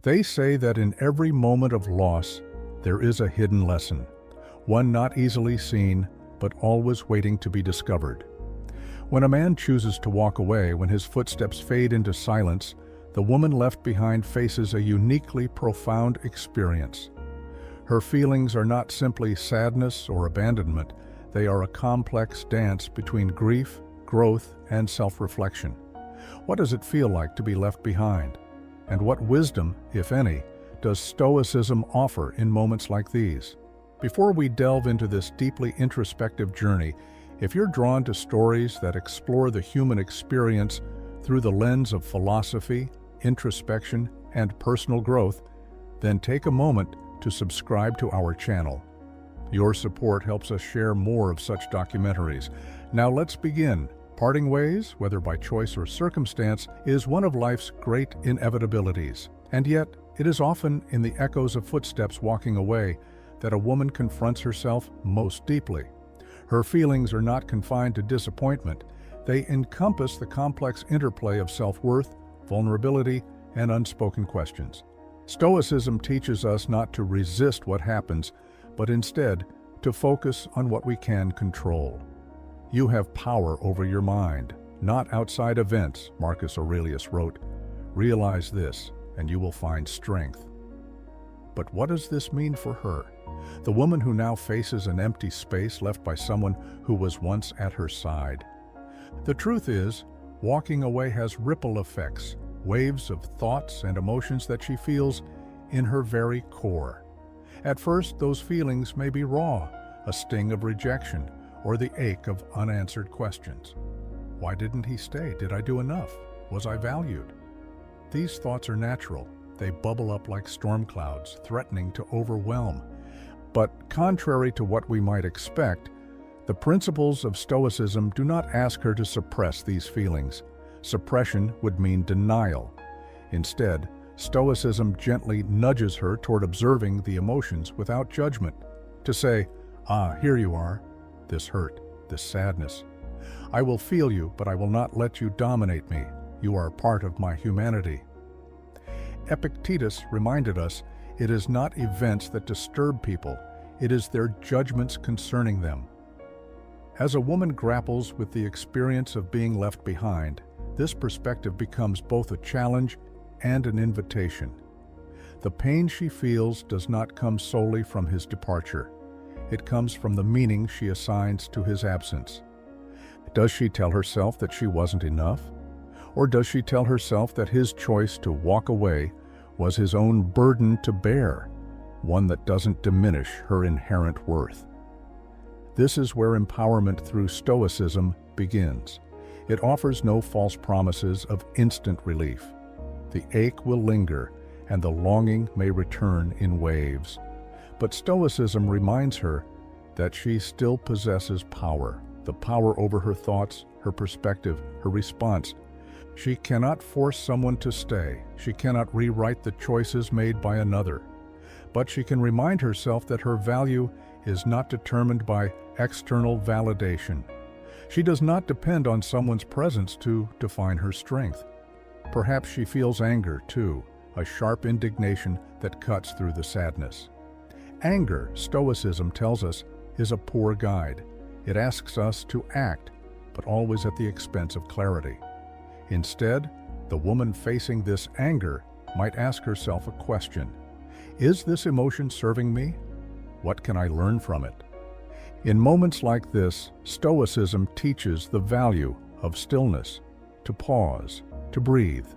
They say that in every moment of loss, there is a hidden lesson, one not easily seen, but always waiting to be discovered. When a man chooses to walk away, when his footsteps fade into silence, the woman left behind faces a uniquely profound experience. Her feelings are not simply sadness or abandonment, they are a complex dance between grief, growth, and self-reflection. What does it feel like to be left behind? And what wisdom, if any, does Stoicism offer in moments like these? Before we delve into this deeply introspective journey, if you're drawn to stories that explore the human experience through the lens of philosophy, introspection, and personal growth, then take a moment to subscribe to our channel. Your support helps us share more of such documentaries. Now let's begin. Parting ways, whether by choice or circumstance, is one of life's great inevitabilities. And yet, it is often in the echoes of footsteps walking away that a woman confronts herself most deeply. Her feelings are not confined to disappointment. They encompass the complex interplay of self-worth, vulnerability, and unspoken questions. Stoicism teaches us not to resist what happens, but instead to focus on what we can control. You have power over your mind, not outside events, Marcus Aurelius wrote. Realize this, and you will find strength. But what does this mean for her? The woman who now faces an empty space left by someone who was once at her side. The truth is, walking away has ripple effects, waves of thoughts and emotions that she feels in her very core. At first, those feelings may be raw, a sting of rejection, or the ache of unanswered questions. Why didn't he stay? Did I do enough? Was I valued? These thoughts are natural. They bubble up like storm clouds, threatening to overwhelm. But contrary to what we might expect, the principles of Stoicism do not ask her to suppress these feelings. Suppression would mean denial. Instead, Stoicism gently nudges her toward observing the emotions without judgment, to say, here you are, this hurt, this sadness. I will feel you, but I will not let you dominate me. You are part of my humanity. Epictetus reminded us, it is not events that disturb people, it is their judgments concerning them. As a woman grapples with the experience of being left behind, this perspective becomes both a challenge and an invitation. The pain she feels does not come solely from his departure. It comes from the meaning she assigns to his absence. Does she tell herself that she wasn't enough? Or does she tell herself that his choice to walk away was his own burden to bear, one that doesn't diminish her inherent worth? This is where empowerment through Stoicism begins. It offers no false promises of instant relief. The ache will linger, and the longing may return in waves. But Stoicism reminds her that she still possesses power, the power over her thoughts, her perspective, her response. She cannot force someone to stay. She cannot rewrite the choices made by another. But she can remind herself that her value is not determined by external validation. She does not depend on someone's presence to define her strength. Perhaps she feels anger, too, a sharp indignation that cuts through the sadness. Anger, Stoicism tells us, is a poor guide. It asks us to act, but always at the expense of clarity. Instead, the woman facing this anger might ask herself a question. Is this emotion serving me? What can I learn from it? In moments like this, Stoicism teaches the value of stillness, to pause, to breathe,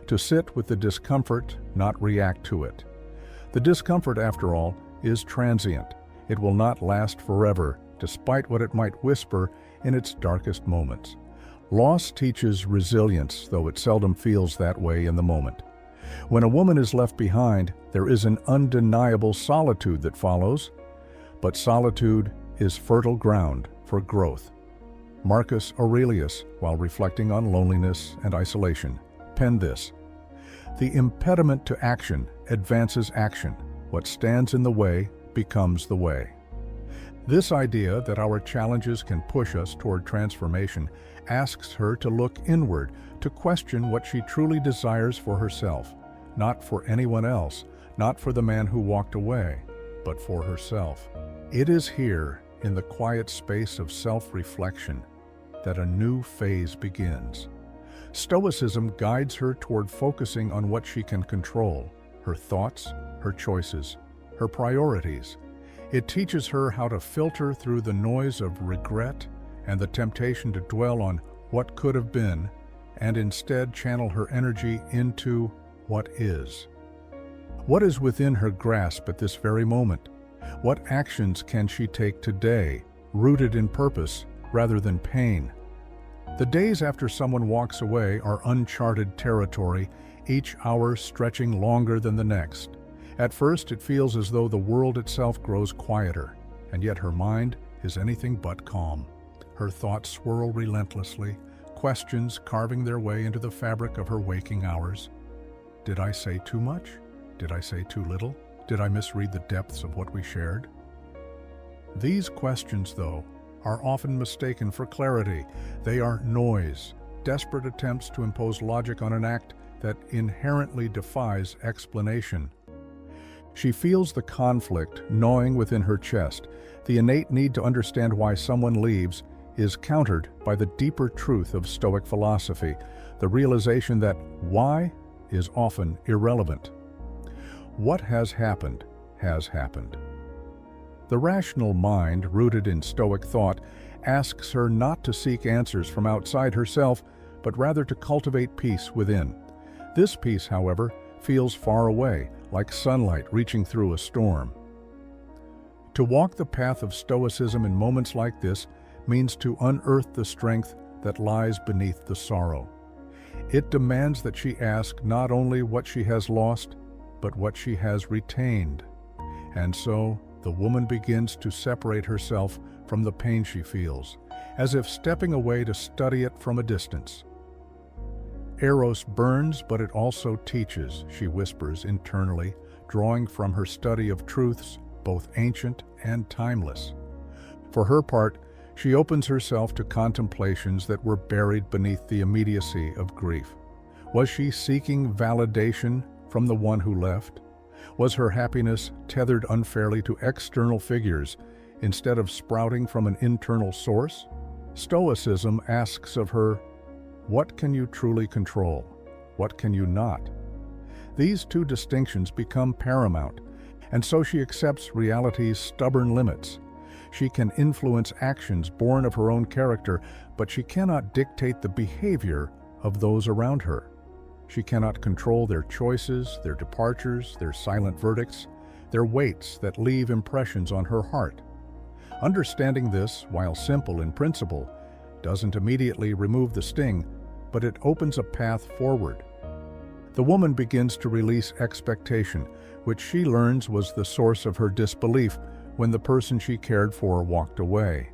to sit with the discomfort, not react to it. The discomfort, after all, is transient. It will not last forever, despite what it might whisper in its darkest moments. Loss teaches resilience, though it seldom feels that way in the moment. When a woman is left behind, there is an undeniable solitude that follows, but solitude is fertile ground for growth. Marcus Aurelius, while reflecting on loneliness and isolation, penned this: "The impediment to action advances action. What stands in the way becomes the way." This idea that our challenges can push us toward transformation asks her to look inward, to question what she truly desires for herself, not for anyone else, not for the man who walked away, but for herself. It is here, in the quiet space of self-reflection, that a new phase begins. Stoicism guides her toward focusing on what she can control: her thoughts, her choices, her priorities. It teaches her how to filter through the noise of regret and the temptation to dwell on what could have been, and instead channel her energy into what is. What is within her grasp at this very moment? What actions can she take today, rooted in purpose rather than pain? The days after someone walks away are uncharted territory, each hour stretching longer than the next. At first, it feels as though the world itself grows quieter, and yet her mind is anything but calm. Her thoughts swirl relentlessly, questions carving their way into the fabric of her waking hours. Did I say too much? Did I say too little? Did I misread the depths of what we shared? These questions, though, are often mistaken for clarity. They are noise, desperate attempts to impose logic on an act that inherently defies explanation. She feels the conflict gnawing within her chest. The innate need to understand why someone leaves is countered by the deeper truth of Stoic philosophy, the realization that why is often irrelevant. What has happened has happened. The rational mind, rooted in Stoic thought, asks her not to seek answers from outside herself, but rather to cultivate peace within. This peace, however, feels far away, like sunlight reaching through a storm. To walk the path of Stoicism in moments like this means to unearth the strength that lies beneath the sorrow. It demands that she ask not only what she has lost, but what she has retained. And so, the woman begins to separate herself from the pain she feels, as if stepping away to study it from a distance. Eros burns, but it also teaches, she whispers internally, drawing from her study of truths both ancient and timeless. For her part, she opens herself to contemplations that were buried beneath the immediacy of grief. Was she seeking validation from the one who left? Was her happiness tethered unfairly to external figures instead of sprouting from an internal source? Stoicism asks of her, what can you truly control? What can you not? These two distinctions become paramount, and so she accepts reality's stubborn limits. She can influence actions born of her own character, but she cannot dictate the behavior of those around her. She cannot control their choices, their departures, their silent verdicts, their weights that leave impressions on her heart. Understanding this, while simple in principle, doesn't immediately remove the sting, but it opens a path forward. The woman begins to release expectation, which she learns was the source of her disbelief when the person she cared for walked away.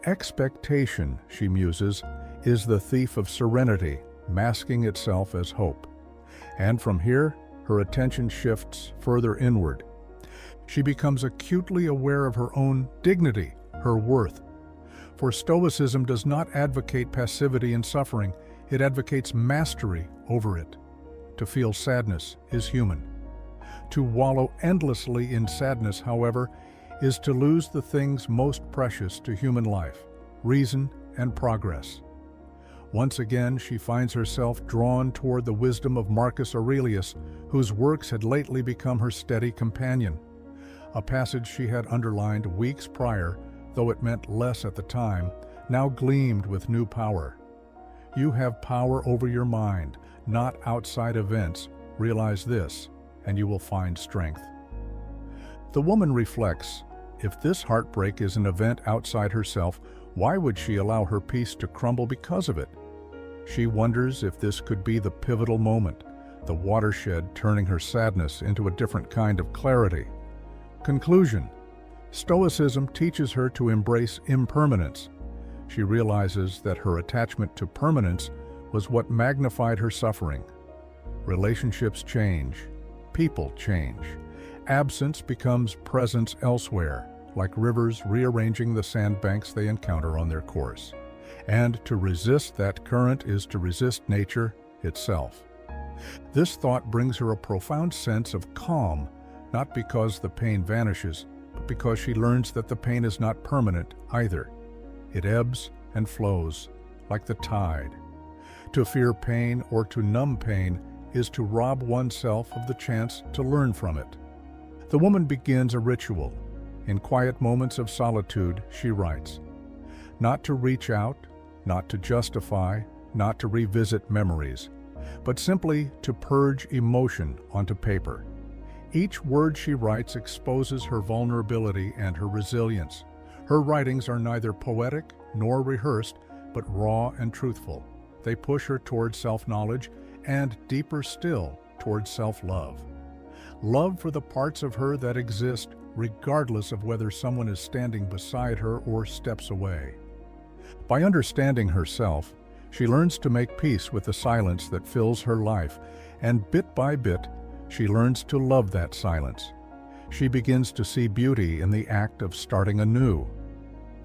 Expectation, she muses, is the thief of serenity, masking itself as hope. And from here, her attention shifts further inward. She becomes acutely aware of her own dignity, her worth. For Stoicism does not advocate passivity in suffering, it advocates mastery over it. To feel sadness is human. To wallow endlessly in sadness, however, is to lose the things most precious to human life: reason and progress. Once again, she finds herself drawn toward the wisdom of Marcus Aurelius, whose works had lately become her steady companion. A passage she had underlined weeks prior, though it meant less at the time, now gleamed with new power. You have power over your mind, not outside events. Realize this, and you will find strength. The woman reflects, if this heartbreak is an event outside herself, why would she allow her peace to crumble because of it? She wonders if this could be the pivotal moment, the watershed turning her sadness into a different kind of clarity. Conclusion: Stoicism teaches her to embrace impermanence. She realizes that her attachment to permanence was what magnified her suffering. Relationships change. People change. Absence becomes presence elsewhere, like rivers rearranging the sandbanks they encounter on their course. And to resist that current is to resist nature itself. This thought brings her a profound sense of calm, not because the pain vanishes, but because she learns that the pain is not permanent either. It ebbs and flows, like the tide. To fear pain or to numb pain is to rob oneself of the chance to learn from it. The woman begins a ritual. In quiet moments of solitude, she writes. Not to reach out, not to justify, not to revisit memories, but simply to purge emotion onto paper. Each word she writes exposes her vulnerability and her resilience. Her writings are neither poetic nor rehearsed, but raw and truthful. They push her towards self-knowledge and, deeper still, towards self-love. Love for the parts of her that exist, regardless of whether someone is standing beside her or steps away. By understanding herself, she learns to make peace with the silence that fills her life, and bit by bit, she learns to love that silence. She begins to see beauty in the act of starting anew.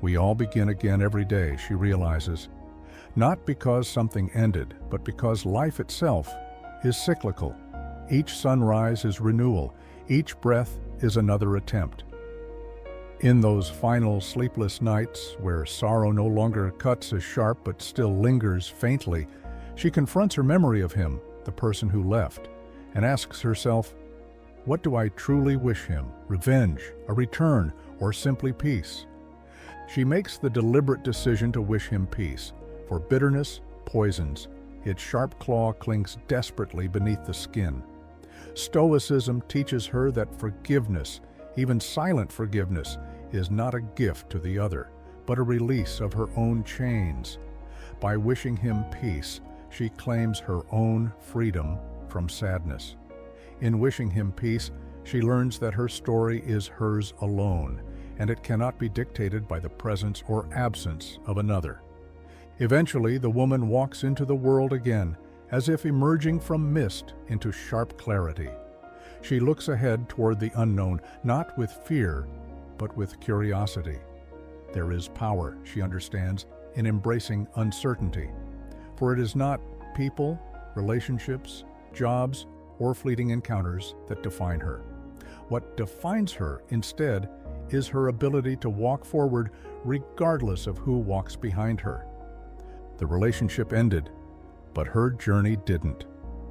We all begin again every day, she realizes, not because something ended, but because life itself is cyclical. Each sunrise is renewal, each breath is another attempt. In those final sleepless nights, where sorrow no longer cuts as sharp but still lingers faintly, she confronts her memory of him, the person who left, and asks herself, what do I truly wish him? Revenge, a return, or simply peace? She makes the deliberate decision to wish him peace, for bitterness poisons. Its sharp claw clings desperately beneath the skin. Stoicism teaches her that forgiveness, even silent forgiveness, is not a gift to the other, but a release of her own chains. By wishing him peace, she claims her own freedom from sadness. In wishing him peace, she learns that her story is hers alone, and it cannot be dictated by the presence or absence of another. Eventually, the woman walks into the world again, as if emerging from mist into sharp clarity. She looks ahead toward the unknown, not with fear, but with curiosity. There is power, she understands, in embracing uncertainty. For it is not people, relationships, jobs, or fleeting encounters that define her. What defines her, instead, is her ability to walk forward regardless of who walks behind her. The relationship ended, but her journey didn't.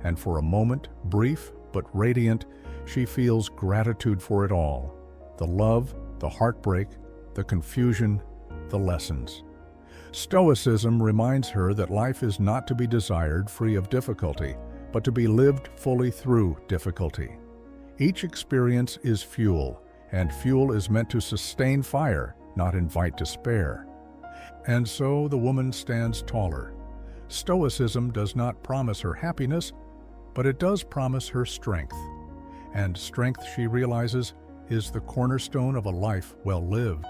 And for a moment, brief but radiant, she feels gratitude for it all. The love, the heartbreak, the confusion, the lessons. Stoicism reminds her that life is not to be desired free of difficulty, but to be lived fully through difficulty. Each experience is fuel, and fuel is meant to sustain fire, not invite despair. And so the woman stands taller. Stoicism does not promise her happiness, but it does promise her strength. And strength, she realizes, is the cornerstone of a life well lived.